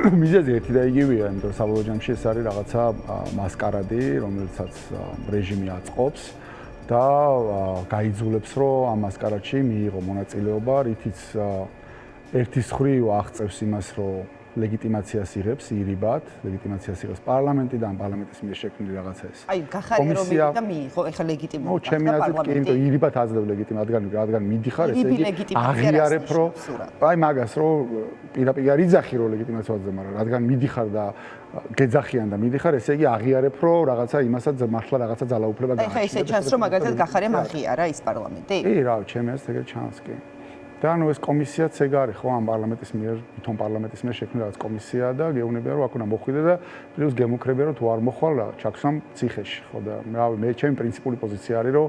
მიზეზი ერთი და იგივეა, იმიტომ რომ საბოლოო ჯამში ეს არის რაღაცა მასკარადი, რომელსაც რეჟიმი აწყობს და გაიძულებს, რომ ამ მასკარადში მიიღო მონაწილეობა, რითიც ერთის მხრივ აღწევს იმას, რომ ლეგიტიმაციას იღებს ირიბად, ლეგიტიმაციას იღებს პარლამენტიდან, პარლამენტის მიერ შექმნილი რაღაცა ეს. აი, გახარია რომ მივიდა მიიღო, ეხლა ლეგიტიმობა. ჩემი აზრით კი, იმიტომ ირიბად აძლევ ლეგიტიმაციას, რადგან მიდიხარ, ესე იგი აღიარებ, რომ აი მაგას, რომ პირდაპირ არ იძახი რომ ლეგიტიმაცია აძლევ, მაგრამ რადგან მიდიხარ და გეძახიან და მიდიხარ, ესე იგი აღიარებ, რომ რაღაცა იმასაც მართლა რაღაცა ძალაუფლება გააჩნია. ეხლა ესე ჩანს, რომ მაგალითად გახარიამ აღიარა ის პარლამენტი? კი, რა, ჩემი აზრით ეგრე ჩანს კი. და ნუ ეს კომისიაც ეგ არის ხო ამ პარლამენტის მიერ, თვითონ პარლამენტის მიერ შექმნილი რაღაც კომისია და გეუბნებიან რომ აქ უნდა მოხვიდე და პლუს გემუქრებიან რომ თუ არ მოხვალ ჩაქვსამ ციხეში ხო და მე ჩემი პრინციპული პოზიცია არის რომ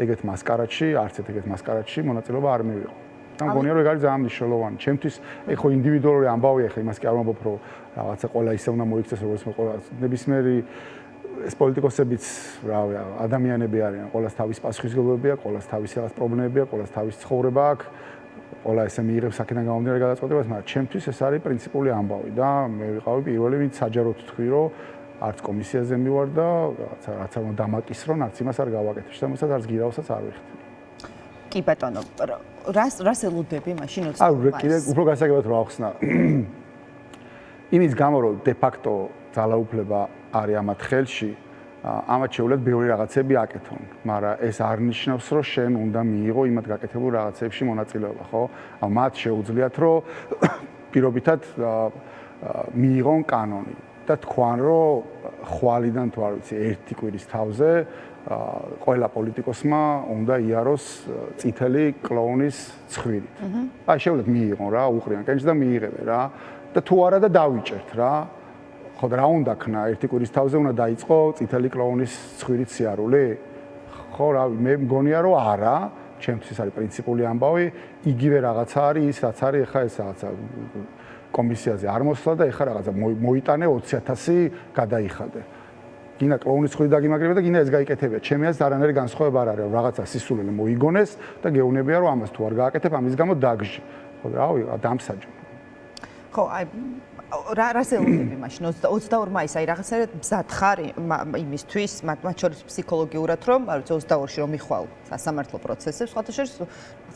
ეგეთ მასკარადში, არც ეგეთ მასკარადში მონაწილეობა არ მივიღო. და მგონია რომ ეგ არის ძალიან მნიშვნელოვანი. ჩემთვის ეხო ინდივიდუალური ამბავია ხა იმას კი არ ვამბობ რომ რაღაცა ყველა ისე უნდა მოიქცეს როგორც ყველა ნებისმიერი ეს პოლიტიკოსებიც რავი ადამიანები არიან, ყველას თავის პასუხისმგებლობები აქვს, ყველას თავისი რაღაც პრობლემები აქვს, ყველას თავისი ცხოვრება აქვს. ყველა ესე მიიღებს აქედან გამომდინარე გადაწყვეტებას, მაგრამ ჩემთვის ეს არის პრინციპული ამბავი და მე ვიყავი პირველი, ვინც საჯაროდ თქვი, რომ არც კომისიაზე მივარ და რაც არ უნდა დამაკისრო, არც იმას არ გავაკეთებ, შემოსაც არც გირაოსაც არ ვიხდი. კი ბატონო, რას ელოდები მაშინ 20 აი, კიდე უფრო გასაგებად რა ახსნა. იმის გამო, რომ de facto ძალაუფლება არის ამათ ხელში, ამათ შეუძლია ბევრი რაღაცები აკეთონ, მაგრამ ეს არ ნიშნავს, რომ შენ უნდა მიიღო იმათ გაკეთებულ რაღაცებში მონაწილეობა, ხო? მათ შეუძლიათ, რომ პირობითად მიიღონ კანონი და თქვან, რომ ხვალიდან თუ არ ვიცი, ერთი კვირის თავზე ყველა პოლიტიკოსმა უნდა იაროს წითელი კლოუნის ცხვირით. აი, შეუძლიათ მიიღონ რა, უყრიან კენჭს და მიიღებენ რა და თუ არა და დავიჭერთ რა. ხო და რა უნდა ქნა ერთი კვირის თავზე უნდა დაიწყო წითელი კლოუნის ცხვირით სიარული? ხო რა მე მგონია რომ არა, ჩემთვის არის პრინციპული ამბავი, იგივე რაღაცა არის ის რაც არის ეხა ეს რაღაცა კომისიაზე არ მოსვლა და ეხა რაღაცა მოიტანე 20,000 გადაიხადე. გინდა კლოუნის ცხვირი დაგიმაგრებია და გინდა ეს გაიკეთებია. ჩემი აზრით არანაირი განსხვავება არ არის, რაღაცა სისულელე მოიგონეს და გეუბნებია რომ ამას თუ არ გააკეთებ, ამის გამო დაგჟი. ხო რავი, დამსაჯო. ხო, აი რას ელოდები მაშინ 22 მაისს აი რაღაცა მზად ხარ იმისთვის მათ შორის ფსიქოლოგიურად რომ არ ვიცი 22-ში რომ მიხვალ სასამართლო პროცესებს სხვათა შორის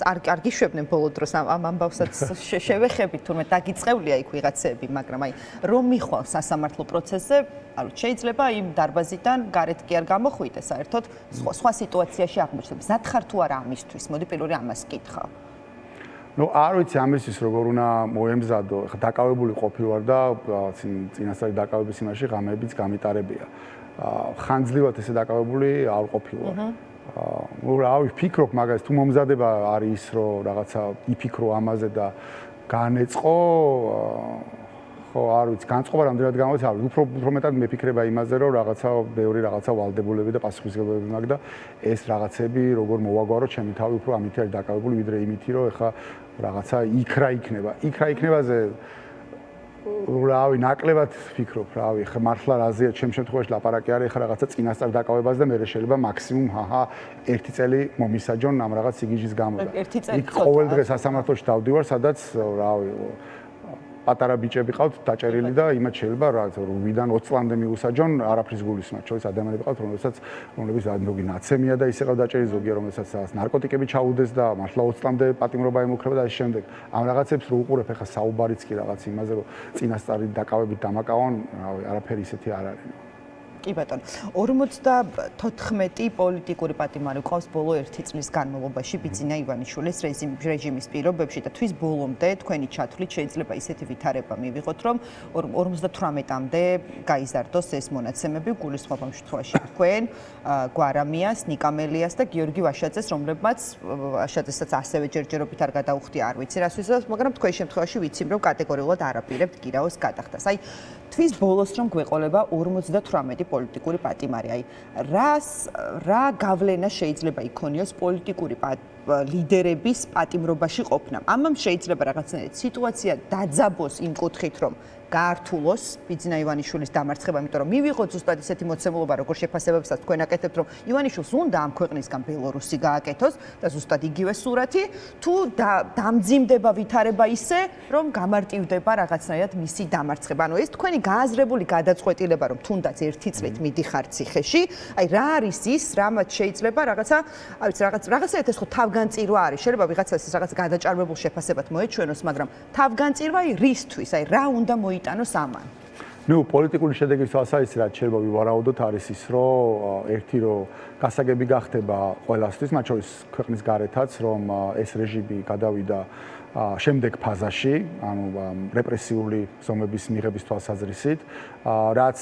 არ გიშვებდნენ ბოლო დროს ამ ამბავსაც შევეხებით თურმე დაგიწყევლია იქ ვიღაცები მაგრამ აი რომ მიხვალ სასამართლო პროცესზე არ ვიცი შეიძლება იმ დარბაზიდან გარეთ კი არ გამოხვიდე საერთოდ სხვა სიტუაციაში აღმოჩნდა მზად ხარ თუ არა ამისთვის მოდი პირველი ამას კითხავ ნუ არ ვიცი ამისთვის როგორ უნდა მოემზადო, ხა დაკავებული ყოფილვარ და წინასწარი დაკავების იმაში ღამეებიც გამიტარებია. ხანძლივად ესე დაკავებული არ ყოფილვარ. ნუ რავი, ვფიქრობ მაგას, თუ მომზადება არის ის, რომ რაღაცა იფიქრო ამაზე და განეწყო, ხო, არ ვიცი, განწყობა რამდენად გამოდის, არ ვიცი, უფრო მეტად მეფიქრება იმაზე, რომ რაღაცა ბევრი რაღაცა ვალდებულები და პასუხისმგებლობები მაქვს და ეს რაღაცები როგორ მოვაგვარო, ჩემი თავი უფრო ამით არის დაკავებული, ვიდრე იმითი, რომ ეხა რაღაცა იქრა იქნება. იქრა იქნებაზე რავი, ნაკლებად ვფიქრობ, რავი, ხა მართლა რაზეა ჩემ შემთხვევაში ლაპარაკი არის, ხა რაღაცა წინასწარ დაკავებას და მე შეიძლება მაქსიმუმ ერთი წელი მომისაჯონ ამ რაღაც სიგიჟის გამო და იქ ყოველ დღე სასამართლოში დავდივარ, სადაც რავი პატარა ბიჭები ყავთ დაჭერილი და იმათ შეიძლება რა 8-დან 20 წლამდე მიუსაჯონ არაფრის გულისხმობ. შორის ადამიანები ყავთ, რომლებიც ზოგი ნაცემია და ისე ყავთ დაჭერილი, ზოგია რომელსაც ნარკოტიკები ჩაუდეს და მართლა 20 წლამდე პატიმრობა ემუქრება და ამ შემდეგ. ამ რაღაცებს რო უყურებ, ეხა საუბარიც კი რაღაც იმაზე, რომ წინასწარი დაკავებით დამაკავონ, რავი, არაფერი ისეთი არ არის. კი ბატონო 54 პოლიტიკური პატიმარი ყავს ბოლო 1 წლის განმავლობაში ბიძინა ივანიშვილის რეჟიმის პირობებში და თვის ბოლომდე თქვენი ჩათვლით შეიძლება ისეთი ვითარება მივიღოთ რომ 58-მდე გაიზარდოს ეს მონაცემები გულისხმობ ამ შემთხვევაში თქვენ გვარამიას, ნიკამელიას და გიორგი ვაშაძეს რომლებმაც ვაშაძესაც ასევე ჯერჯერობით არ გადაუხდია არ ვიცი რას ვიზავს მაგრამ თქვენ შემთხვევაში ვიცი რომ კატეგორიულად არაპირებთ გირაოს გადახდას აი თვის ბოლოს რომ გვეყოლება 58 პოლიტიკური პატიმარი. აი, რა გავლენა შეიძლება იქონიოს პოლიტიკური ლიდერების პატიმრობაში ყოფნა. ამამ შეიძლება რაღაცნაირად სიტუაცია დაძაბოს იმ კუთხით, რომ გაართულოს ბიძინა ივანიშვილის დამარცხება, იმიტომ რომ მივიღოთ ზუსტად ისეთი მოცემულობა, როგორ შეფასებებსაც თქვენ აკეთებთ, რომ ივანიშვილს უნდა ამ ქვეყნისგან ბელორუსი გააკეთოს და ზუსტად იგივე სურათი, თუ დამძიმდება ვითარება ისე, რომ გამარტივდება რაღაცნაირად მისი დამარცხება. ანუ ეს თქვენი გააზრებული გადაწყვეტილება, რომ თუნდაც ერთი წლით მიდიხართ ციხეში, აი რა არის ის, რამაც შეიძლება რაღაცა, არ ვიცი, რაღაცაერთ ეს ხო თავგანწირვა არის. შეიძლება ვიღაცას ის რაღაც გადაჭარბებულ შეფასებად მოეჩვენოს, მაგრამ თავგანწირვა აი რისთვის, აი რა უნდა მოიტანოს ამან? ნუ პოლიტიკური შედეგის თვალსაზრისით რაც შეიძლება ვივარაუდოთ არის ის, რომ ერთი რომ გასაგები გახდება ყველასთვის, მათ შორის ქვეყნის გარეთაც, რომ ეს რეჟიმი გადავიდა შემდეგ ფაზაში, ანუ რეპრესიული ზომების მიღების თვალსაზრისით, რაც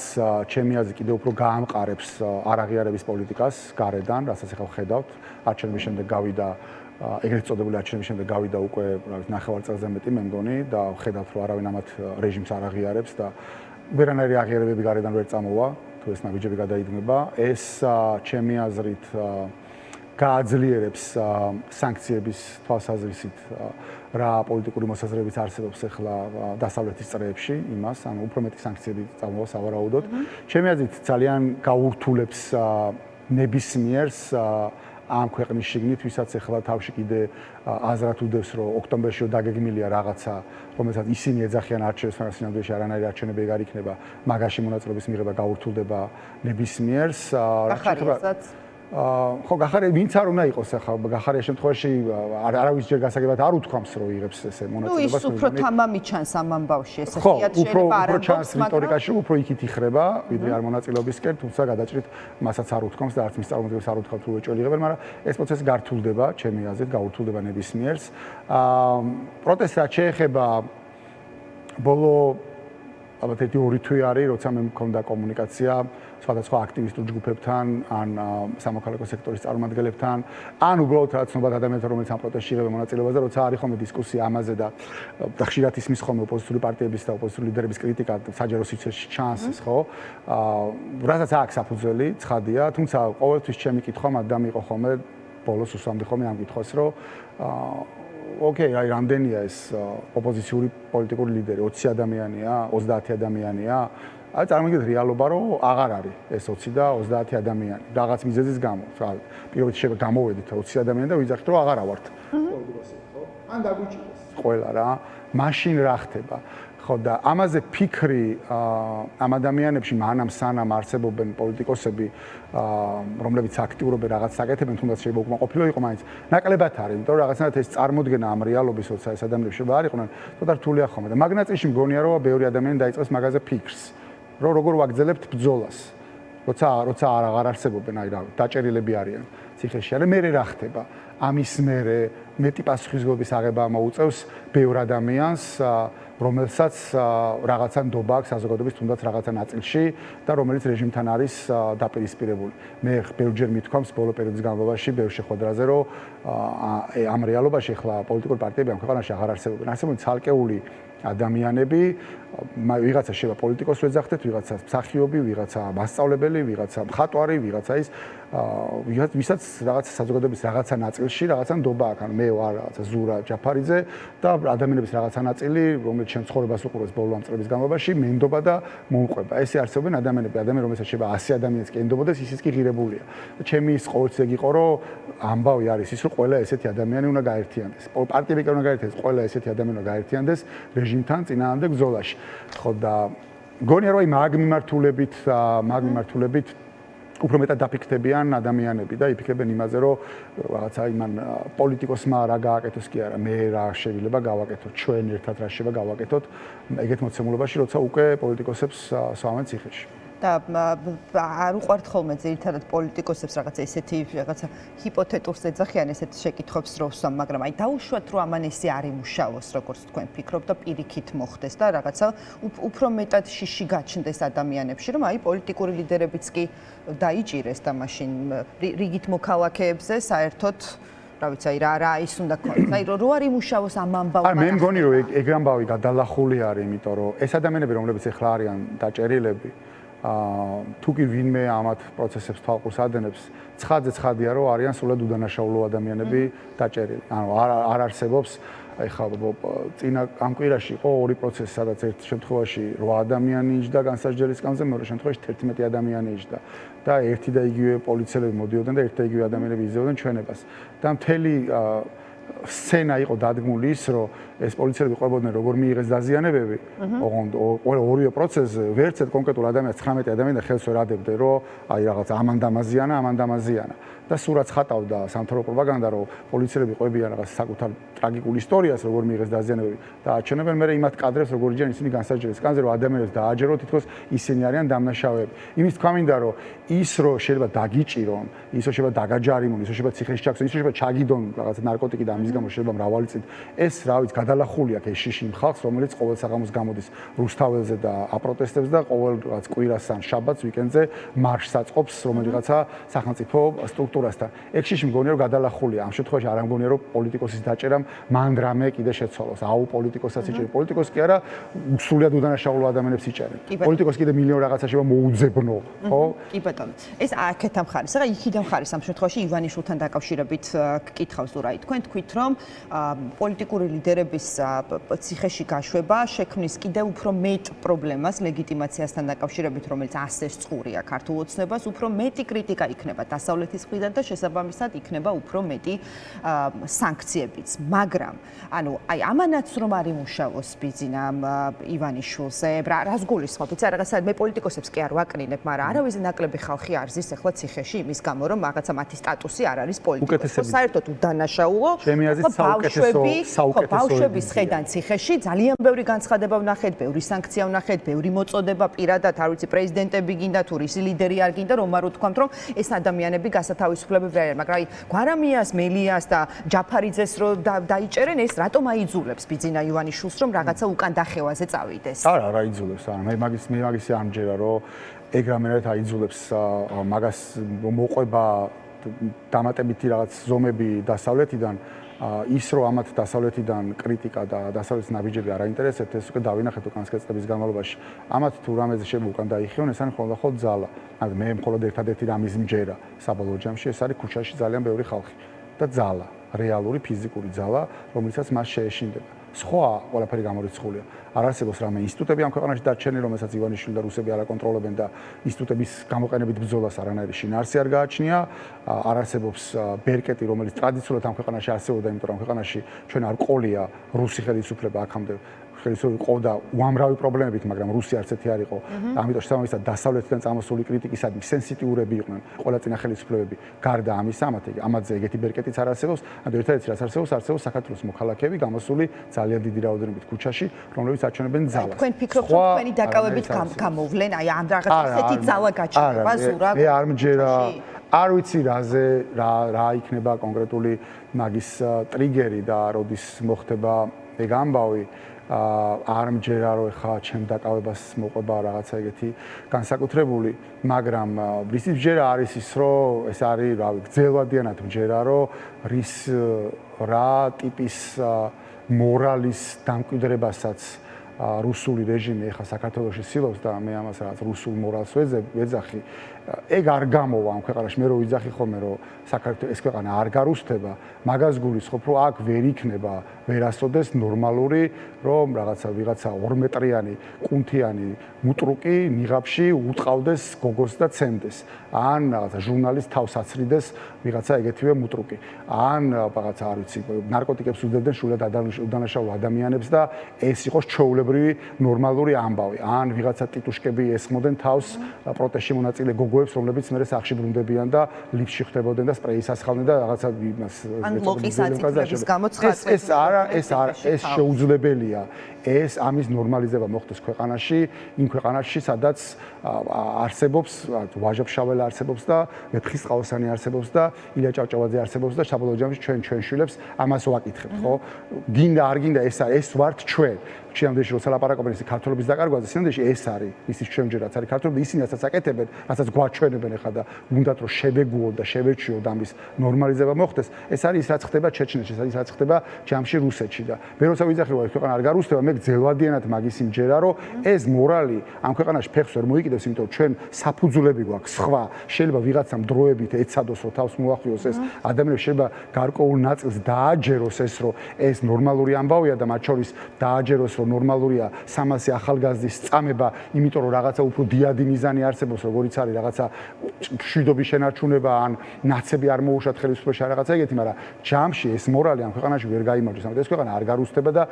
ჩემი აზრით კიდევ უფრო გაამყარებს არაღიარების პოლიტიკას გარედან, რასაც ახლა ვხედავთ, არჩევნების შემდეგ გავიდა ეგრეთ წოდებული არჩევნების შემდეგ გავიდა უკვე ნახევარ წელზე მეტი მე მგონი და ვხედავთ რომ არავინ ამათ რეჟიმს არ აღიარებს და ვერანაირი აღიარებები გარედან ვერ წამოვა, თუ ეს ნაბიჯები გადაიდგმება, ეს ჩემი აზრით გააძლიერებს სანქციების თვალსაზრისით რა პოლიტიკური მოსაზრებიც არსებობს ახლა დასავლეთის წრეებში იმას, ანუ უფრო მეტი სანქციები წამოვა სავარაუდოდ. ჩემი აზრით ძალიან გაურთულებს ნებისმიერს ამ ქვეყნის შიგნით, ვისაც ახლა თავში კიდე აზრად უდევს, რომ ოქტომბერში დაგეგმილია რაღაცა, რომელსაც ისინი ეძახიან არჩევნებს, მაგრამ სინამდვილეში არანაირი არჩევნები არ იქნება, მაგაში მონაწილეობის მიღება გაურთულდება ნებისმიერს. ხო, გახარია ვინც არ უნდა იყოს ახლა, გახარია შემთხვევაში არავის ჯერ გასაგებად არ უთქვამს, რომ იღებს ესე მონაწილეობას. ნუ ის უფრო თამამი ჩანს ამ ამბავში, ესე ხო, შეიძლება არ უფრო ჩანს რიტორიკაში, უფრო იქით იხრება, ვიდრე არ მონაწილეობისკენ, თუმცა გადაჭრით მასაც არ უთქვამს და არც მის წარმომადგენლებს არ უთქვამს, რომ ეჭველი იღებენ, მაგრამ ეს პროცესი გართულდება, ჩემი აზრით, გაურთულდება ნებისმიერს. პროტესტს რაც შეეხება ბოლო ალბათ ერთი ორი თვე არის, როცა მე მქონდა კომუნიკაცია სხვადასხვა აქტივისტურ ჯგუფებთან, ან სამოქალაქო სექტორის წარმომადგენლებთან, ან უბრალოდ რა ცნობად ადამიანთან, რომელიც ამ პროტესტში იღებენ მონაწილეობას და როცა არის ხოლმე დისკუსია ამაზე და ხშირად ისმის ხოლმე ოპოზიციური პარტიების და ოპოზიციური ლიდერების კრიტიკა საჯარო სივრცეში ჩანს, ხო? რასაც აქვს საფუძველი, ცხადია, თუმცა ყოველთვის ჩემი კითხვა მადამ იყო ხოლმე ბოლოს უსვამდი ხოლმე ამ კითხვას, რომ ოკეი, აი რამდენია ეს ოპოზიციური პოლიტიკური ლიდერი, 20 ადამიანია, 30 ადამიანია? აი წარმოგიდგენთ რეალობა, რომ აღარ არის ეს 20 და 30 ადამიანი. რაღაც მიზეზის გამო, პირობითი შეიძლება გამოვედით 20 ადამიანი და ვიძახით, რომ აღარა ვართ. ან დაგვიჭირეს ყველა რა. მაშინ რა ხდება? ხო და ამაზე ფიქრი ამ ადამიანებში მანამ სანამ არსებობენ პოლიტიკოსები, რომლებიც აქტიურობენ რაღაც საკეთებენ, თუნდაც შეიძლება უკმაყოფილო იყო მაინც. ნაკლებად არის, იმიტომ რომ რაღაცნაირად ეს წარმოდგენა ამ რეალობის, როცა ეს ადამიანები შეიძლება არ იყვნენ, ცოტა რთულია ხოლმე და მაგ ნაწილში მგონია, რომ ბევრი ადამიანი დაიწყეს მაგაზე ფიქრს, რომ როგორ ვაგრძელებთ ბრძოლას. როცა აღარ არსებობენ, აი რა, დაჭერილები არიან ციხეში. არა მე რა ხდება? ამის მერე მეტი პასუხისმგებლობის აღება მოუწევს ბევრ ადამიანს, რომელსაც რაღაცა ნდობა აქვს საზოგადოების თუნდაც რაღაცა ნაწილში და რომელიც რეჟიმთან არის დაპირისპირებული. მე ბევრჯერ მithქვამს ბოლო პერიოდის განმავლობაში ბევრ შეხვედრაზე, რომ ამ რეალობაში ახლა პოლიტიკური პარტიები ამ ქვეყანაში აღარ არსებობენ. არსებობენ ცალკეული ადამიანები, ვიღაცა შეიძლება პოლიტიკოს ვეძახდეთ, ვიღაცა მსახიობი, ვიღაცა მასწავლებელი, ვიღაცა მხატვარი, ვიღაცა ის, ვისაც რაღაცა საზოგადოების რაღაცა ნაწილში რაღაცა ნდობა აქვს. ანუ მე ვარ რაღაცა ზურა ჯაფარიძე და ადამიანების რაღაცა ნაწილი, რომელიც ჩემ ცხოვრებას უყურებს ბოლო ამ წლების განმავლობაში, მენდობა და მომყვება. ესე არსებობენ ადამიანები, რომელსაც შეიძლება 100 ადამიანს კი ენდობოდეს, ისიც კი ღირებულია. და ჩემი ის ყოველთვის ეგ იყო, რომ ამბავი არის ის, რომ ყველა ესეთი ადამიანი უნდა გაერთიანდეს. პარტიები კი უნდა გაერთიანდეს, ყველა ესეთი ადამიანი უნდა გაერთიანდეს რეჟიმთან წინააღმდეგ ბრძოლაში. ხო და მგონია რომ აი მაგ მიმართულებით უფრო მეტად დაფიქრდებიან ადამიანები და იფიქრებენ იმაზე, რომ რაღაცა იმან პოლიტიკოსმა რა გააკეთოს კი არა, მე რა შეიძლება გავაკეთოთ, ჩვენ ერთად რა შეიძლება გავაკეთოთ ეგეთ მოცემულობაში, როცა უკვე პოლიტიკოსებს სვამენ ციხეში. და არ უყვართ ხოლმე ძირითადად პოლიტიკოსებს რაღაცა ესეთი რაღაცა ჰიპოთეტურს ეძახიან ესეთ შეკითხვებს რო ვსვამ, მაგრამ აი დაუშვათ რომ ამან ესე არ იმუშავოს, როგორც თქვენ ფიქრობთ და პირიქით მოხდეს და რაღაცა უფრო მეტად შიში გაჩნდეს ადამიანებში, რომ აი პოლიტიკური ლიდერებიც კი დაიჭირეს და მაშინ რიგით მოქალაქეებზე საერთოდ რა ვიცი, აი რა ის უნდა ქონდეს. აი რო არ იმუშავოს ამ ამბავმა. აი მე მგონი რომ ეგ ამბავი გადალახული არის, იმიტომ რომ ეს ადამიანები, რომლებიც ახლა არიან დაჭერილები, თუ კი ვინმე ამათ პროცესებს თვალყურს ადენებს, ცხადია, რომ არიან სულად უდანაშაულო ადამიანები დაჭერილი. ანუ არ არსებობს ეხლა წინა ამ კვირაში იყო ორი პროცესი, სადაც ერთ შემთხვევაში 8 ადამიანი იჯდა განსაჯდელის სკამზე, მეორე შემთხვევაში 11 ადამიანი იჯდა და ერთი და იგივე პოლიციელები მოდიოდნენ და ერთი და იგივე ადამიანები იზრდებოდნენ ჩვენებას. და მთელი სცენა იყო დადგმული ის, რომ ეს პოლიციელები ყვებოდნენ როგორ მიიღეს დაზიანებები, ორივე პროცესზე ვერც ერთ კონკრეტულ ადამიანს 19 ადამიანი და ხელს ვერ ადებდნენ, რომ აი რაღაც ამან დამაზიანა. და სურათს ხატავდა სამთავრობო პროპაგანდა, რომ პოლიციელები ყვებიან რაღაც საკუთარ ტრაგიკულ ისტორიას, როგორ მიიღეს დაზიანებები და აჩვენებენ მე იმათ კადრებს, როგორ იჯენ ისინი განსაჯდელის სკამზე, რომ ადამიანებს დააჯეროთ, თითქოს ისინი არიან დამნაშავეები. იმის თქვა მინდა, რომ ის რომ შეიძლება დაგიჭირონ, ის რომ შეიძლება დაგაჯარიმონ, ის რომ შეიძლება ციხეში ჩაგდონ, ის რომ შეიძლება ჩაგიდონ რაღაც ნარკოტიკი და ამის გამო შეიძლება მრავალი წელი. ეს რა ვიცი, გადალახული აქვს ეს შიში იმ ხალხს, რომელიც ყოველ საღამოს გამოდის რუსთაველზე და აპროტესტებს და ყოველ რაღაც კვირას ან შაბათს ვიკენდზე მარშს აწყობს რომელიღაცა სახელმწიფო სტრუქტურასთან. ეგ შიში მგონია რომ გადალახულია. ამ შემთხვევაში არ ამგონია რომ პოლიტიკოსის დაჭერამ მან რამე კიდე შეცვალოს. აუ პოლიტიკოსაც იჭერენ. პოლიტიკოსი კი არა, სულიად უდანაშაულო ადამიანებს იჭერენ. პოლიტიკოსი კიდე მილიონ რაღაცა შეიძლება მოუძებნო, ხო? კი ბატონო. ეს აქეთ ამ ხარის, რა იქიდან ხარის ამ შემთხვევაში ივანიშვილთან დაკავშირებით გკითხავს თუ რა თქვენ თქვით რომ პოლიტიკური ლიდერების ციხეში გაშვება შექმნის კიდე უფრო მეტ პრობლემას ლეგიტიმაციასთან დაკავშირებით, რომელიც ასე სწორია ქართულ ოცნებას, უფრო მეტი კრიტიკა იქნება დასავლეთის მხრიდან და შესაბამისად იქნება უფრო მეტი სანქციებიც. მაგრამ ანუ აი ამანაც რომ არ იმუშავოს ბიძინა ივანიშვილზე, რას გულისხმობთ? იცი რაღაცა მე პოლიტიკოსებს კი არ ვაკრინებ, მაგრამ არავის ნაკლები ხალხი არ ზის ახლა ციხეში იმის გამო რომ რაღაცა მათი სტატუსი არ არის პოლიტიკოსი. საერთოდ უდანაშაულო ბავშვების ხედან ციხეში ძალიან ბევრი განცხადება ვნახეთ, ბევრი სანქცია ვნახეთ, ბევრი მოწოდება პირადად, არ ვიცი პრეზიდენტები გინდა თუ რისი ლიდერი არ გინდა, რომ არ უთქვამთ რომ ეს ადამიანები გასათავისუფლებები არიან, მაგრამ აი გვარამიას, მელიას და ჯაფარიძეს რომ დაიჭერენ, ეს რატომ აიძულებს ბიძინა ივანიშვილს რომ რაღაცა უკან დახევაზე წავიდეს? არა აიძულებს, არა მე მაგის არ მჯერა რომ ეგ რამენად აიძულებს მაგას მოყვება დამატებითი რაღაც ზომები დასავლეთიდან ის რომ ამათ დასავლეთიდან კრიტიკა და დასავლეთის ნაბიჯები არ აინტერესებთ, ეს უკვე დავინახეთ უკანასკნელი წლების განმავლობაში. ამათ თუ რამეზე შეიძლება უკან დაიხიონ, ეს არის ხოლმე ძალა. ანუ მე მხოლოდ ერთადერთი რამის მჯერა საბოლოო ჯამში, ეს არის ქუჩაში ძალიან ბევრი ხალხი და ძალა, რეალური ფიზიკური ძალა, რომელიცაც მას შეეშინდება. სხვა ყველაფერი გამორიცხულია. არ არსებობს რამე ინსტიტუტები ამ ქვეყანაში დარჩენილი, რომელსაც ივანიშვილი და რუსები არ აკონტროლებენ და ინსტიტუტების გამოყენებით ბრძოლას არანაირი შინაარსი არ გააჩნია. არ არსებობს ბერკეტი, რომელიც ტრადიციულად ამ ქვეყანაში არსებობდა, იმიტომ რომ ქვეყანაში ჩვენ არ ყოლია რუსი ხელისუფლება აქამდე. ხელისუფლება იყო და უამრავი პრობლემებით, მაგრამ რუსი არც ერთი არ იყო. ამიტომ შესაბამისად დასავლეთიდან წამოსული კრიტიკისადმი სენსიტიურები იყვნენ ყველა წინა ხელისუფლებები. გარდა ამისა, ამათზე ეგეთი ბერკეტიც არ არსებობს. ანუ ერთადერთი რაც არსებობს საქართველოს მოქალაქეები გამოსული ძალიან დიდი რაოდენობით ქუჩაში, რომლებიც აჩვენებენ ძალას. თქვენ ფიქრობთ, რომ თქვენი დაკავებით გამოვლენ, აი ამ რაღაც ასეთი ძალა გაჩნდება ზურაბ? მე არ მჯერა, არ ვიცი რა იქნება კონკრეტული მაგის ტრიგერი და როდის მოხდება ეგ ამბავი. არ მჯერა რომ ხა ჩემ დაკავებას მოყვება რაღაცა ეგეთი განსაკუთრებული, მაგრამ რის მჯერა არის ის რომ ეს არის რავი გრძელვადიანად მჯერა რომ რა ტიპის მორალის დამკვიდრებასაც რუსული რეჟიმი ახლა საქართველოში ცდილობს და მე ამას რაღაც რუსულ მორალს ვეძახი. ეგ არ გამოვა ამ ქვეყანაში, მე რო ვიძახი ხოლმე რომ საქართველოს ეს ქვეყანა არ გარუსტება, მაგას გულისხმობ რომ აქ ვერ იქნება ვერასოდეს ნორმალური რომ ვიღაცა 2 მეტრიანი კუნთიანი მუტრუკი ნიღაბში უტყავდეს გოგოს და ცემდეს ან რაღაცა ჟურნალის თავს აცრიდეს ვიღაცა ეგეთივე მუტრუკი ან რაღაცა არ ვიცი ნარკოტიკებს უძებდნენ შულად უდანაშაულო ადამიანებს და ეს იყოს ჩვეულებრივი ნორმალური ამბავი ან ვიღაცა ტიტუშკები ესხმოდნენ თავს პროტესტში მონაწილე გოგოებს რომლებიც მერე სახში ბრუნდებიან და ლიფტში ხვდებოდნენ და სპრეის ასხავდნენ და რაღაცა იმას ან ლოკის აწიფრების გამო ეს შეუძლებელია ეს ამის ნორმალიზება მოხდეს ქვეყანაში იმ ქვეყანაში სადაც არსებობს ვაჟა-ფშაველა არსებობს და მეფხისტყაოსანი არსებობს და ილია ჭავჭავაძე არსებობს და საბოლოო ჯამში ჩვენ შვილებს ამას ვაკითხებთ ხო გინდა არ გინდა ეს ვართ ჩვენ ჩინამდეში როცა ლაპარაკობენ ისე ქართულობის დაკარგვაზე სინამდვილეში ეს არის ისიც ჩვენჯერ რაც არის ქართულობა ისინი რასაც აკეთებენ რასაც გვაჩვენებენ ახლა და უნდათ რომ შევეგუოთ და შევეჩვიოთ ამის ნორმალიზება მოხდეს ეს არის ის რაც ხდება ჩეჩნეთში ეს არის რაც ხდება ჯამში რუსეთში და მე როცა ვიძახი რომ ეს ქვეყანა არ გარუსტება, მე გძელვადიანად მაგის იმჯერა, რომ ეს მორალი ამ ქვეყანაში ფეხს ვერ მოიკიდებს, იმიტომ რომ ჩვენ საფუძვლები გვაქვს სხვა, შეიძლება ვიღაცამ დროებით ეცადოს რომ თავს მოახიოს ეს ადამიანები, შეიძლება გარკვეულ ნაწილს დააჯეროს ეს, რომ ეს ნორმალური ამბავია და მათ შორის დააჯეროს რომ ნორმალურია 300 ახალგაზრდის წამება, იმიტომ რომ რაღაცა უფრო დიადი მიზანი არსებობს, როგორიც არის რაღაცა მშვიდობის შენარჩუნება ან ნაცები არ მოუშვათ ხელისუფლებაში რაღაცა ეგეთი, მაგრამ ჯამში ეს მორალი ამ ქვეყანაში ვერ გაიმარჯვებს, ამიტომ ეს ქვეყანა არ გარუსტება და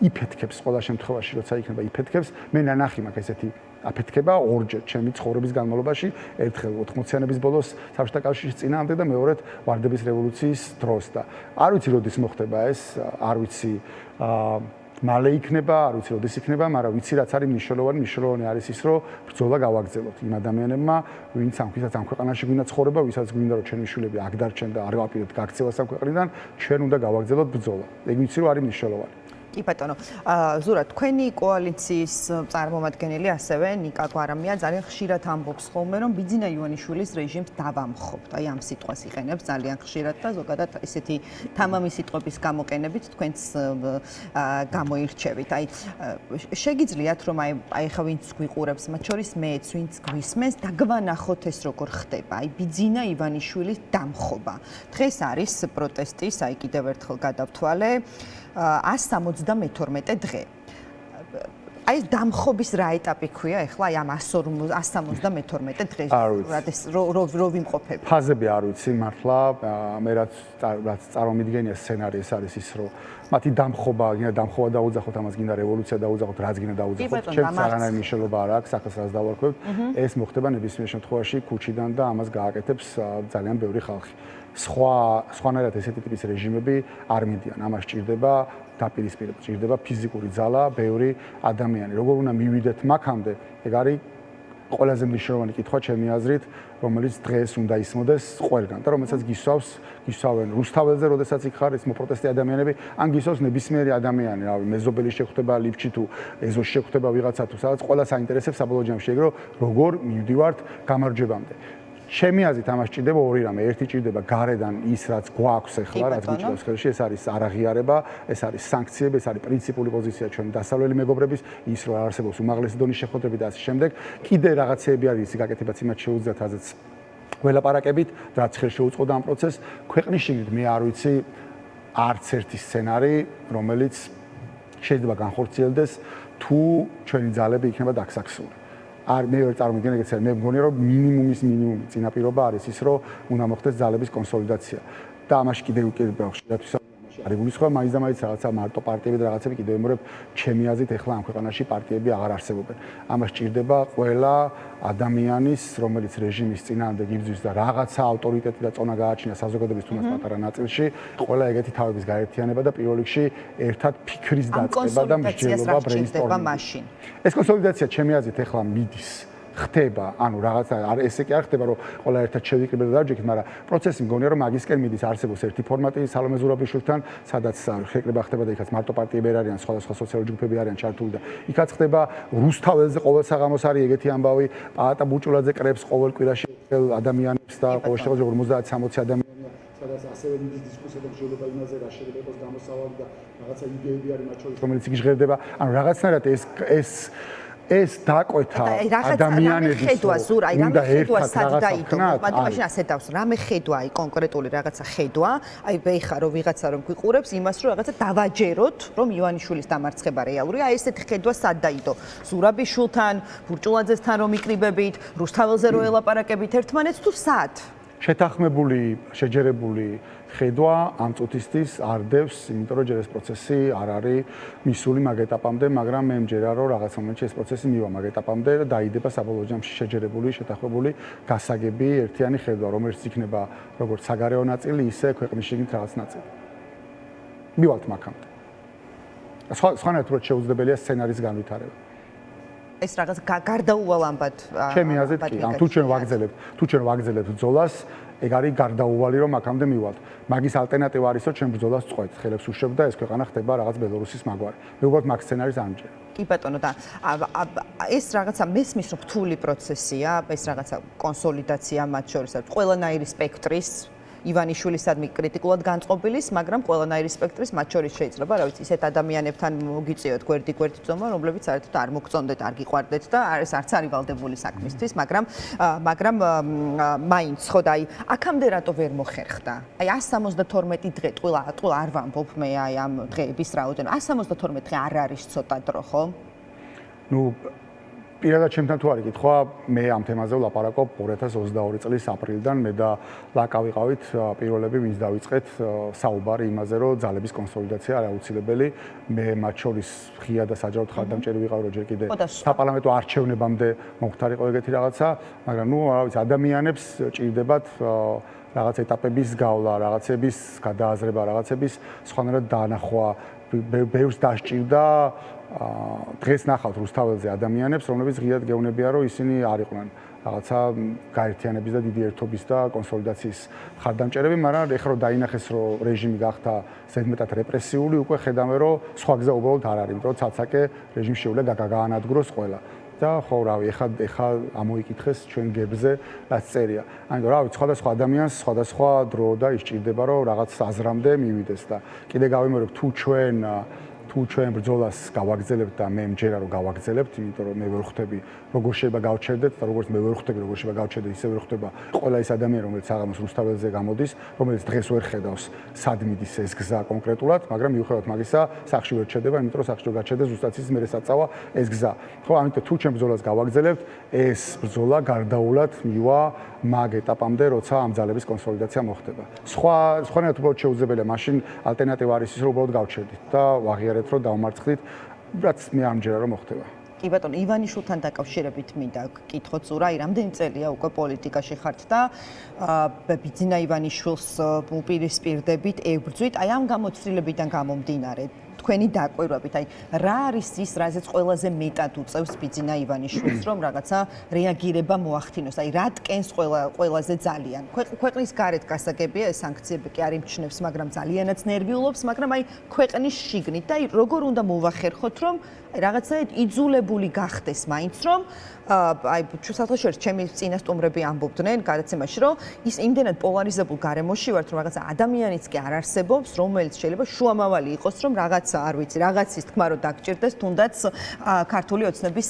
იფეთქებს ყველა შემთხვევაში, როცა იქნება იფეთქებს. მე ნანახი მაქვს ესეთი აფეთქება ორჯერ ჩემი ცხოვრების განმავლობაში, ერთხელ 80-იანების ბოლოს საბჭოთა კავშირის წინააღმდეგ და მეორედ ვარდების რევოლუციის დროს და არ ვიცი როდის მოხდება ეს, არ ვიცი მალე იქნება, არ ვიცი როდის იქნება, მაგრამ ვიცი რაც არის მნიშვნელოვანი არის ის, რომ ბრძოლა გავაგრძელოთ იმ ადამიანებმა, ვინც ამ ქვეყანაში გვინდა ცხოვრება, ვისაც გვინდა რომ ჩვენი შვილები აქ დარჩენ და არ ვაპირებთ გაქცევას ამ ქვეყნიდან, ჩვენ უნდა გავაგრძელოთ ბრძოლა. ეგ ვიცი რომ არის მნიშვნელოვანი. კი ბატონო, ზურა, თქვენი კოალიციის წარმომადგენელი ასევე ნიკა გვარამია ძალიან ხშირად ამბობს ხოლმე, რომ ბიძინა ივანიშვილის რეჟიმს დავამხობთ. აი ამ სიტყვას იყენებს ძალიან ხშირად და ზოგადად ესეთი თამამი სიტყვების გამოყენებით თქვენს გამოირჩევით. აი შეგიძლიათ რომ აი ხა ვინც გვიყურებს, მათ შორის მეც, ვინც გვისმენს, დაგვანახოთ ეს როგორ ხდება. აი ბიძინა ივანიშვილის დამხობა. დღეს არის პროტესტის, აი კიდევ ერთხელ გადავთვალე 172 დღე. აი ეს დამხობის რა ეტაპი ქვია ახლა აი ამ 172 დღეს რო ვიმყოფებ. ფაზები არ ვიცი მართლა, მე რაც წარმომიდგენია სცენარი ეს არის ის, რომ მათი დამხობა დაუძახოთ, ამას გინდა რევოლუცია დაუძახოთ, რაც გინდა დაუძახოთ. ჩემს აღანაირ მნიშვნელობა არ აქვს, ახლა რაც დავარქვევთ, ეს მოხდება ნებისმიერ შემთხვევაში ქუჩიდან და ამას გააკეთებს ძალიან ბევრი ხალხი. სხვანაირად ესეთი ტიპის რეჟიმები არ მიდიან. ამას ჭირდება დაპირისპირება, ჭირდება ფიზიკური ძალა, ბევრი ადამიანი. როგორ უნდა მივიდეთ მაქამდე, ეგ არის ყველაზე მნიშვნელოვანი კითხვა ჩემი აზრით, რომელიც დღეს უნდა ისმოდეს ყველგან და რომელსაც გისვავენ რუსთაველზე, როდესაც იქ ხარ, ეს მოპროტესტი ადამიანები, ან გისვავს ნებისმიერი ადამიანი, რავი, მეზობელი შეხვდება ლიფჩი თუ ეზოში შეხვდება ვიღაცა თუ სადაც, ყველა საინტერესებს საბოლოო ჯამში ეგ, რომ როგორ მივდივართ გამარჯვებამდე. ჩემი აზრით ამას ჭირდება ორი რამე. ერთი ჭირდება გარედან ის, რაც გვაქვს ახლა, რაც გვიჭირავს ხელში, ეს არის არაღიარება, ეს არის სანქციები, ეს არის პრინციპული პოზიცია ჩვენი დასავლელი მეგობრების, ის რომ არსებობს უმაღლესი დონის შეხვედრები და ასე შემდეგ. კიდე რაღაცეები არის ისი გაკეთებაც იმათ შეუძლიათ, რაზეც ველაპარაკებით, რაც ხელს შეუწყოდა ამ პროცესს. ქვეყნის შიგნით მე არ ვიცი არც ერთი სცენარი, რომელიც შეიძლება განხორციელდეს, თუ ჩვენი ძალები იქნება დაქსაქსული. მე ვერ წარმოვიდგენ ეგეც არის. მე მგონია რომ მინიმუმის მინიმუმი წინაპირობა არის ის, რომ უნდა მოხდეს ძალების კონსოლიდაცია. და ამაში კიდევ ხშირად არის გულისხმობა, მაინც და მაინც რაღაცა მარტო პარტიები და რაღაცები კიდევ ვიმეორებ, ჩემი აზრით ახლა ამ ქვეყანაში პარტიები აღარ არსებობენ. ამას ჭირდება ყველა ადამიანის, რომელიც რეჟიმის წინააღმდეგ იბრძვის და რაღაცა ავტორიტეტი და წონა გააჩნია საზოგადოების თუნდაც პატარა ნაწილში, ყველა ეგეთი თავების გაერთიანება და პირველ რიგში ერთად ფიქრის დაწყება და მსჯელობა ბრეინსტორმინგი. ეს კონსოლიდაცია ჩემი აზრით ახლა მიდის. ხდება, ანუ რაღაცა ესე კი არ ხდება, რომ ყველა ერთად შევიკრიბებთ და დავჯექით, მაგრამ პროცესი მგონია რომ მაგისკენ მიდის, არსებობს ერთი ფორმატი სალომე ზურაბიშვილთან, სადაც შეკრება ხდება და იქაც მარტო პარტიები არ არიან, სხვადასხვა სოციალური ჯგუფები არიან ჩართული და იქაც ხდება რუსთაველზე ყოველ საღამოს არის ეგეთი ამბავი, პაატა ბუჭულაძე კრებს ყოველ კვირაში ადამიანებს და ყოველ შემთხვევაში 50-60 ადამიანია, სადაც ასევე მიდის დისკუსია და მსჯელობა იმაზე, რა შეიძლება იყოს გამოსავალი და რაღაცა იდეები არის მათ შორის, რომელიც იქ ჟღერდება, ანუ რაღაცნაირად ეს დაკვეთა ადამიანების ხედვა ზურა, აი რამე ხედვა სად დაიდო, მაგრამ მაშინ ასე დავს, რამე ხედვა, აი კონკრეტული რაღაცა ხედვა, აი ვეიხა რომ ვიღაცა რომ გვიყურებს იმას რომ რაღაცა დავაჯეროთ, რომ ივანიშვილის დამარცხება რეალურია, აი ესეთი ხედვა სად დაიდო, ზურაბიშვილთან, ბურჭულაძესთან რომ იკრიბებით, რუსთაველზე რომ ელაპარაკებით ერთმანეთს თუ სად? შეთანხმებული, შეჯერებული ხედვა ამ წუთისთვის არ დევს, იმიტომ რომ ჯერ ეს პროცესი არ არის მისული მაგ ეტაპამდე, მაგრამ მე მჯერა რომ რაღაც მომენტში ეს პროცესი მივა მაგ ეტაპამდე და დაიდება საბოლოო ჯამში შეჯერებული, შეთანხმებული, გასაგები ერთიანი ხედვა, რომელიც იქნება როგორც საგარეო ნაწილი, ისე ქვეყნის შიგნით რაღაც ნაწილი. მივალთ მაგამდე. სხვანაირად რო შეუძლებელია სცენარის განვითარება. ეს რაღაც გარდაუვალ ამბად ჩემი აზრით კი, თუ ჩვენ ვაგრძელებთ ბრძოლას, ეგ არის გარდაუვალი რომ აქამდე მივალთ. მაგის ალტერნატივა არის რომ ჩვენ ბრძოლას წყვეთ, ხელებს უშევთ და ეს ქვეყანა ხდება რაღაც ბელორუსის მაგვარი. მე უბრალოდ მაგ სცენარის არ მჯერა. კი ბატონო და ეს რაღაცა მესმის რომ რთული პროცესია, ეს რაღაცა კონსოლიდაცია მათ შორის, ყველანაირი სპექტრის ივანიშვილისადმი კრიტიკულად განწყობილის, მაგრამ ყველანაირი სპექტრის, მათ შორის შეიძლება, რა ვიცი, ისეთ ადამიანებთან მოგიწიოთ გვერდი-გვერდით ზომა, რომლებიც საერთოდ არ მოგწონდეთ, არ გიყვარდეთ და ეს არც არის ვალდებული საქმისთვის, მაგრამ მაინც ხო და აი აქამდე რატო ვერ მოხერხდა? აი 172 დღე ტყუილ არ ვამბობ მე აი ამ დღეების რაოდენობა. 172 დღე არ არის ცოტა დრო, ხო? ნუ პირადად ჩემთან თუ არის კითხვა, მე ამ თემაზე ვლაპარაკობ 2022 წლის აპრილიდან, მე და ლაკა ვიყავით პირველები, ვინც დავიწყეთ საუბარი იმაზე, რომ ძალების კონსოლიდაცია არის აუცილებელი. მე მათ შორის ღია და საჯაროდ ხარდამჭერი ვიყავ, რომ ჯერ კიდე საპარლამენტო არჩევნებამდე მომხდარიყო ეგეთი რაღაცა, მაგრამ ნუ რა ვიცი, ადამიანებს ჭირდებათ რაღაც ეტაპების გავლა, რაღაცების გადააზრება, რაღაცების სხვანაირად დაანახვა, ბევრს დასჭირდა დღეს ნახავთ რუსთაველზე ადამიანებს, რომლებიც ღიად გეუბნებიან, რომ ისინი არ იყვნენ რაღაცა გაერთიანების და დიდი ერთობის და კონსოლიდაციის ხარდამჭერები, მაგრამ ეხლა რომ დაინახეს, რომ რეჟიმი გახდა ზედმეტად რეპრესიული, უკვე ხედავენ, რომ სხვა გზა უბრალოდ არ არის, იმიტომ რომ ცალ-ცალკე რეჟიმს შეუძლია გაანადგუროს ყველა. და ხო რავი, ეხლა ამოიკითხეს ჩვენ გერბზე რაც წერია. ანუ რავი, სხვადასხვა ადამიანს სხვადასხვა დრო და ისჭირდება, რომ რაღაც აზრამდე მივიდეს და კიდე გავიმეორებ თუ ჩვენ ბრძოლას გავაგრძელებთ და მე მჯერა რომ გავაგრძელებთ, იმიტომ რომ მე ვერ ხვდები როგორ შეიძლება გავჩერდეთ და როგორც მე ვერ ხვდები როგორ შეიძლება გავჩერდეთ, ისე ვერ ხვდება ყველა ის ადამიანი, რომელიც საღამოს რუსთაველზე გამოდის, რომელიც დღეს ვერ ხედავს სად მიდის ეს გზა კონკრეტულად, მაგრამ მიუხედავად მაგისა, სახში ვერ ჩერდება, იმიტომ რომ სახში გაჩერდეს ზუსტად ის მერე საწავა ეს გზა. ხო, ამიტომ თუ ჩვენ ბრძოლას გავაგრძელებთ, ეს ბრძოლა გარდაულად მივა მაგ ეტაპამდე, როცა ამ ძალების კონსოლიდაცია მოხდება. სხვანაირად უბრალოდ შეუძლებელია, მაშინ ალტერნატივა არის ის, რომ უბრალოდ გავჩერდით და ვაღიარეთ, რომ დავმარცხდით, რაც მე არ მჯერა რომ მოხდება. კი ბატონო, ივანიშვილთან დაკავშირებით მინდა გკითხოთ ზურა, აი რამდენი წელია უკვე პოლიტიკაში ხართ და ბიძინა ივანიშვილს უპირისპირდებით ებრძვით, აი ამ გამოცდილებიდან გამომდინარე თქვენი დაკვირვებით, აი რა არის ის, რაზეც ყველაზე მეტად უწევს ბიძინა ივანიშვილს, რომ რაღაცა რეაგირება მოახდინოს, აი რა ткენს ყველაზე ძალიან. ქვეყნის გარეთ გასაგებია ეს სანქციები კი არ იმჩნევს, მაგრამ ძალიანაც ნერვიულობს, მაგრამ აი ქვეყნის შიგნით და აი როგორ უნდა მოვახერხოთ, რომ რაღაცა იძულებული გახდეს მაინც, რომ აი საერთოდ ჩემი წინასწომრები ამბობდნენ გადაცემაში, რომ ის იმდენად პოლარიზებულ გარემოში ვართ, რომ რაღაცა ადამიანიც კი არ არსებობს, რომელიც შეიძლება შუამავალი იყოს, რომ რაღაცა არ ვიცი, რაღაცის თქმა რომ დაგჭირდეს, თუნდაც ქართული ოცნების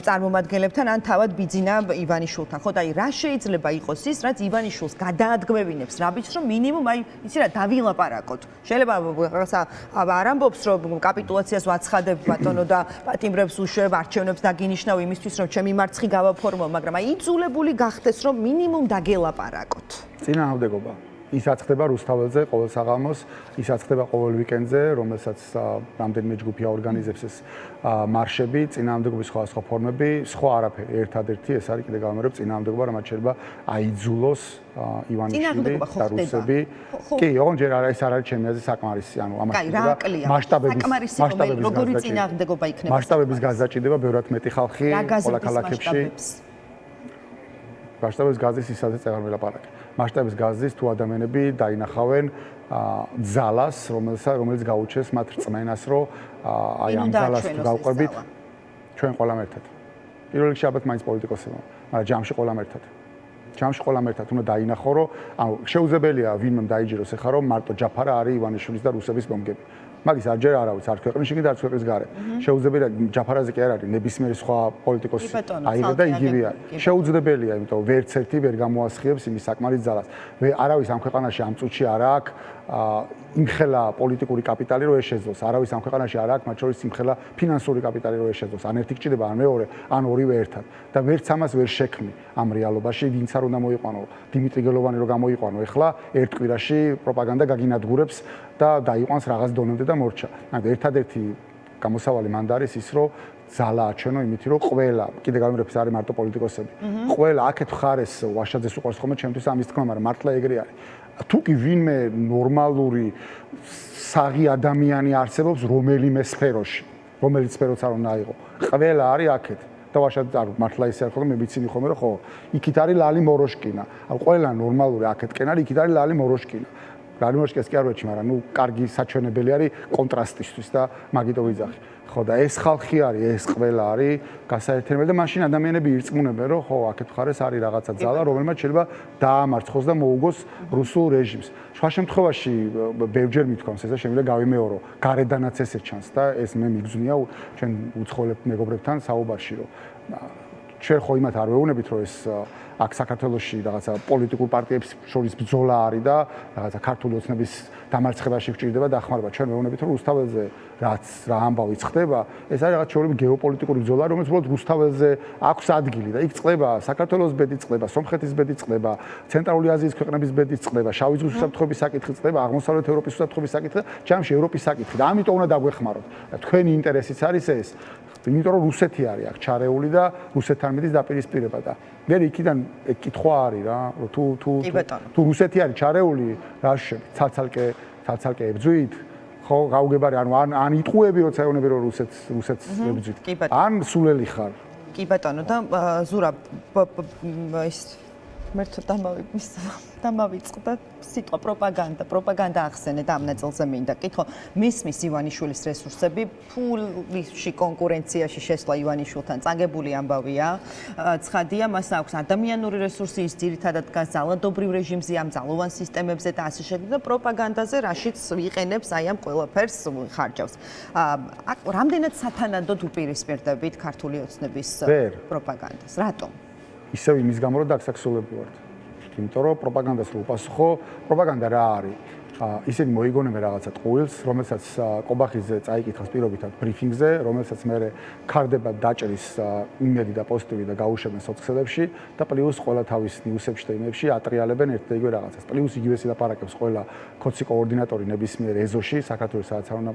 წარმომადგენლებთან ან თავად ბიძინა ივანიშვილთან. ხო და აი რა შეიძლება იყოს ის, რაც ივანიშვილს გადაადგმევინებს რაბიც, რომ მინიმუმ აი იცი რა დავილაპარაკოთ. შეიძლება რაღაცა არ ამბობს, რომ კაპიტულაციას ვაცხადებ ბატონო და პატიმრებს უშვებ, არჩევნებს დაგინიშნავ იმისთვის, რომ ჩემი მარცხი გავაფორმო, მაგრამ აი იძულებული გახდეს, რომ მინიმუმ დაგელაპარაკოთ. წინააღმდეგობა. ისაც ხდება რუსთაველზე ყოველ საღამოს, ისაც ხდება ყოველ ვიკენდზე, რომელსაც რამდენიმე ჯგუფი აორგანიზებს ეს მარშები, წინააღმდეგობის სხვადასხვა ფორმები, სხვა არაფერი. ერთადერთი ეს არის კიდე გავიმეორებ წინააღმდეგობა, რომ მათ შეიძლება აიძულოს ივანიშვილი და რუსები. კი, ოღონდ ჯერ არა ეს არ არის ჩემი აზრით საკმარისი, ანუ ამაში მასშტაბების გაზაჭირდება ბევრად მეტი ხალხი ყველა ქალაქებში. მასშტაბების გაზის ისაც აღარ ველაპარაკე. მასშტაბის გაზის თუ ადამიანები დაინახავენ ძალას, რომელიც გაუჩეს მათ რწმენას, რომ აი ამ ძალას თუ გავყვებით, ჩვენ ყველამ ერთად. პირველ რიგში ალბათ მაინც პოლიტიკოსებმა, მაგრამ ჯამში ყველამ ერთად. ჯამში ყველამ ერთად უნდა დაინახო, რომ ანუ შეუძლებელია ვინმე დაიჯეროს ახლა, რომ მარტო ჯაფარა არის ივანიშვილის და რუსების მომგები. მაგის არ ჯერ არავის არ ქვეყნის შიგნით და არ ქვეყნის გარეთ. შეუძლებელია ჯაფარაზე კი არ არის, ნებისმიერი სხვა პოლიტიკოსი აიღე და იგივე არის. შეუძლებელია, იმიტომ რომ ვერც ერთი ვერ გამოასხიებს იმის საკმარის ძალას. არავის ამ ქვეყანაში ამ წუთში არ აქვს იმხელა პოლიტიკური კაპიტალი, რომ ეს შეძლოს. არავის ამ ქვეყანაში არ აქვს, მათ შორის იმხელა ფინანსური კაპიტალი, რომ ეს შეძლოს. ან ერთი გჭირდება, ან მეორე, ან ორივე ერთად. და ვერც ამას ვერ შექმნი ამ რეალობაში, ვინც არ უნდა მოიყვანო. დიმიტრი გელოვანი რო გამოიყვანო, ეხლა ერთ კვირაში პროპაგანდა გაგინადგურებს და დაიყვანს რაღაც დონემდე და მორჩა. ანუ ერთადერთი გამოსავალი მანდ არის ის, რომ ძალა აჩვენო იმით, რომ ყველა, კიდე გავიმეორებ, ეს არის მარტო პოლიტიკოსები. ყველა აქეთ ხარეს ვაშაძეს უყურს ხოლმე ჩემთვის ამის თქმა, მაგრამ მართლა ეგრე არის. თუ კი ვინმე ნორმალური საღი ადამიანი არსებობს რომელიმე სფეროში, რომელიც სფეროც არ უნდა აიღო, ყველა არის აქეთ. და ვაშაძე არ მართლა ისე არ ხო მე ვიცინი ხოლმე რომ ხო იქით არის ლალი მოროშკინა. ანუ ყველა ნორმალური აქეთკენ არის იქით არის ლალი მოროშკინა. რანიმოშკეს კი არ ვეჩი, მაგრამ ნუ კარგი საჩვენებელი არის კონტრასტისთვის და მაგიტო ვიძახი. ხო და ეს ხალხი არის, ეს ყველა არის გასაერთიანებელი და მაშინ ადამიანები ირწმუნებენ, რომ ხო, აქეთ მხარეს არის რაღაცა ძალა, რომელმაც შეიძლება დაამარცხოს და მოუგოს რუსულ რეჟიმს. სხვა შემთხვევაში ბევრჯერ მithქვამს ეს და შემიძლია გავიმეორო, გარედანაც ესე ჩანს და ეს მე მიგზნია ჩვენ უცხოელ მეგობრებთან საუბარში, რომ ჩვენ ხო იმათ არ ვეუბნებით, რომ ეს აქ საქართველოში რაღაცა პოლიტიკურ პარტიებს შორის ბრძოლა არის და რაღაცა ქართული ოცნების დამარცხებაში გჭირდება დახმარება. ჩვენ ვეუბნებით, რომ რუსთაველზე რაც რა ამბავი ხდება, ეს არის რაღაც ჩვეულებრივი გეოპოლიტიკური ბრძოლა, რომელიც უბრალოდ რუსთაველზე აქვს ადგილი და იქ წყდება საქართველოს ბედი წყდება, სომხეთის ბედი წყდება, ცენტრალური აზიის ქვეყნების ბედი წყდება, შავი ზღვის უსაფრთხოების საკითხი წყდება, აღმოსავლეთ ევროპის უსაფრთხოების საკითხი, ჯამში ევროპის საკითხი და ამიტომ უნდა დაგვეხმაროთ. თქვენი ინტერესიც არის ეს. იმიტომ რომ რუსეთი არის აქ ჩარეული და რუსეთთან მიდის დაპირისპირება და მე იქიდან კითხვა არის რა, რომ თუ რუსეთი არის ჩარეული, რა შეშები, ცალცალკე ებძვით? ხო, გაუგებარი, ან იტყუები, როცა ეუბნები რომ რუსეთს ებძვით. ან სულელი ხარ. კი ბატონო და ზურაბ ის მერტო დამავიწყდა სიტყვა პროპაგანდა ახსენეთ ამ ნაწილზე მინდა კითხო მისმის ივანიშვილის რესურსები ფულში კონკურენციაში შესვლა ივანიშვილთან წაგებული ამბავია ცხადია მას აქვს ადამიანური რესურსი ის ძირითადად დგას ძალადობრივ რეჟიმზე ამ ძალოვან სისტემებზე და ასე შემდეგ და პროპაგანდაზე რაშიც ვიყენებს აი ამ ყველაფერს ხარჯავს აქ რამდენად სათანადოდ უპირისპირდებით ქართული ოცნების პროპაგანდას რატომ ისევ იმის გამო რომ დაგსაქსულები ვართ. იმიტომ რომ პროპაგანდას რო უპასუხო, პროპაგანდა რა არის? ისინი მოიგონებენ რაღაცა ტყუილს, რომელსაც კობახიძე წაიკითხავს პირობითად ბრიფინგზე, რომელსაც მე ქარდება დაჭრის იმედი და პოზიტივი და გაუშვებენ სოციალებში და პლუს ყველა თავის ნიუსებში და იმებში ატრიალებენ ერთ და იგივე რაღაცას. პლუს იგივე ლაპარაკებს ყველა ქოცი კოორდინატორი ნებისმიერ ეზოში, საქართველოს სადაც არ უნდა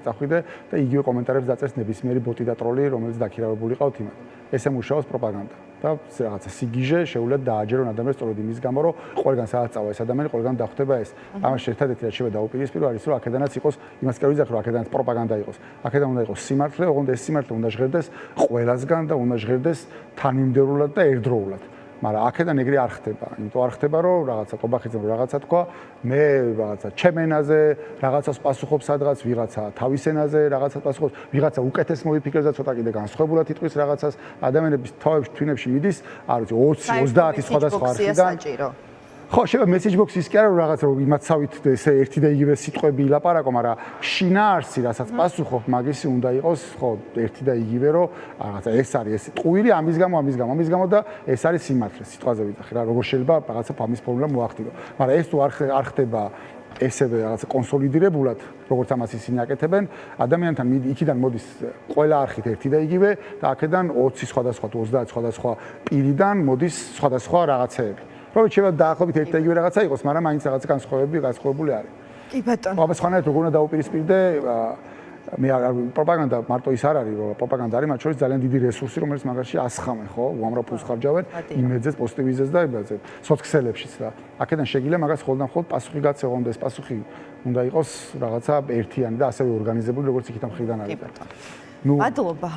წახვიდე და იგივე კომენტარებს დაწერს ნებისმიერი ბოტი და ტროლი, რომელიც დაქირავებული ყავთ იმათ. ესე მუშაობს პროპაგანდა. და რაღაცა სიგიჟე შეუძლია დააჯერონ ადამიანს სწორედ იმის გამო, რომ ყველგან სადაც წავა ეს ადამიანი, ყველგან დახვდება ეს. ამაში ერთადერთი რაც შეიძლება დაუპირისპირო არის, რომ აქედანაც იყოს, იმას კი არ ვიძახ, რომ აქედანაც პროპაგანდა იყოს. აქედან უნდა იყოს სიმართლე, ოღონდ ეს სიმართლე უნდა ჟღერდეს ყველასგან და უნდა ჟღერდეს თანმიმდევრულად და ერთდროულად. მაგრამ აქედან ეგრე არ ხდება. იმიტომ არ ხდება, რომ რაღაცა კობახიძემ რაღაცა თქვა, მე რაღაცა ჩემენაზე რაღაცას პასუხობ სადღაც, ვიღაცა თავის ენაზე რაღაცას პასუხობს, ვიღაცა უკეთეს მოიფიქრებს და ცოტა კიდე განსხვავებულად იტყვის რაღაცას, ადამიანების თავებში თვინებში მიდის, არ ვიცი 20-30 სხვადასხვა არხიდან. ხო, შეიძლება message box ის კი არა რომ რაღაც რომ იმაცავით ესე ერთი და იგივე სიტყვები ილაპარაკო, მაგრამ შინაარსი, რასაც პასუხობ, მაგისი უნდა იყოს, ხო, ერთი და იგივე რომ რაღაცა ეს არის ეს ტყუილი ამის გამო და ეს არის სიმართლე. სიტყვაზე ვიძახი რა, როგორ შეიძლება რაღაცა ამის ფორმულა მოახდინო. მაგრამ ეს თუ არ ხდება ესევე რაღაცა კონსოლიდირებულად, როგორც ამას ისინი აკეთებენ, ადამიანთან იქიდან მოდის ყველა არხით ერთი და იგივე და აქედან 20 სხვადასხვა თუ 30 სხვადასხვა პირიდან მოდის სხვადასხვა რაღაცეები. რომ შეიძლება დაახლოებით ერთ და იგივე რაღაცა იყოს, მაგრამ მაინც რაღაცა განსხვავებული არის. კი ბატონო. აბა სხვანაირად როგორ უნდა დაუპირისპირდე, მე პროპაგანდა მარტო ის არ არის, რომ პროპაგანდა არის, მათ შორის ძალიან დიდი რესურსი, რომელიც მაგაში ასხამენ, ხო? უამრავ ფულს ხარჯავენ იმედზეც, პოზიტივიზეც და იმაზე, სოციქსელებშიც და აქედან შეგიძლია მაგას ხოლმე პასუხი გაცეღონ და ეს პასუხი უნდა იყოს რაღაცა ერთიანი და ასევე ორგანიზებული, როგორც იქით ამ მხრიდან არის. კი ბატონო. მადლობა.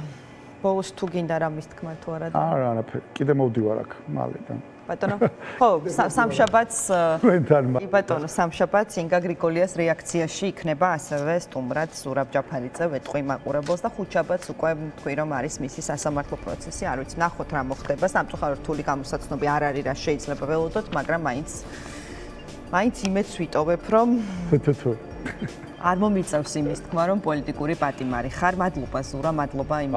ბოლოს თუ გინდა რამის თქმა თუ არა და არა, კიდე მოვდივარ აქ მალე და ბატონო, ხო, სამშაბათს თქვენთან. ბატონო, სამშაბათს ინგა გრიგოლიას რეაქციაში იქნება ასევე სტუმრად ზურაბ ჯაფარიძე ვეტყვი მაყურებელს და ხუთშაბათს უკვე თქვი რომ არის მისი სასამართლო პროცესი, არ ვიცი, ნახოთ რა მოხდება, სამწუხაროდ რთული გამოსაცნობი არ არის რა შეიძლება ველოდოთ, მაგრამ მაინც იმედს ვიტოვებ რომ არ მომიწევს იმის თქმა რომ პოლიტიკური პატიმარი ხარ, მადლობა ზურა, მადლობა იმის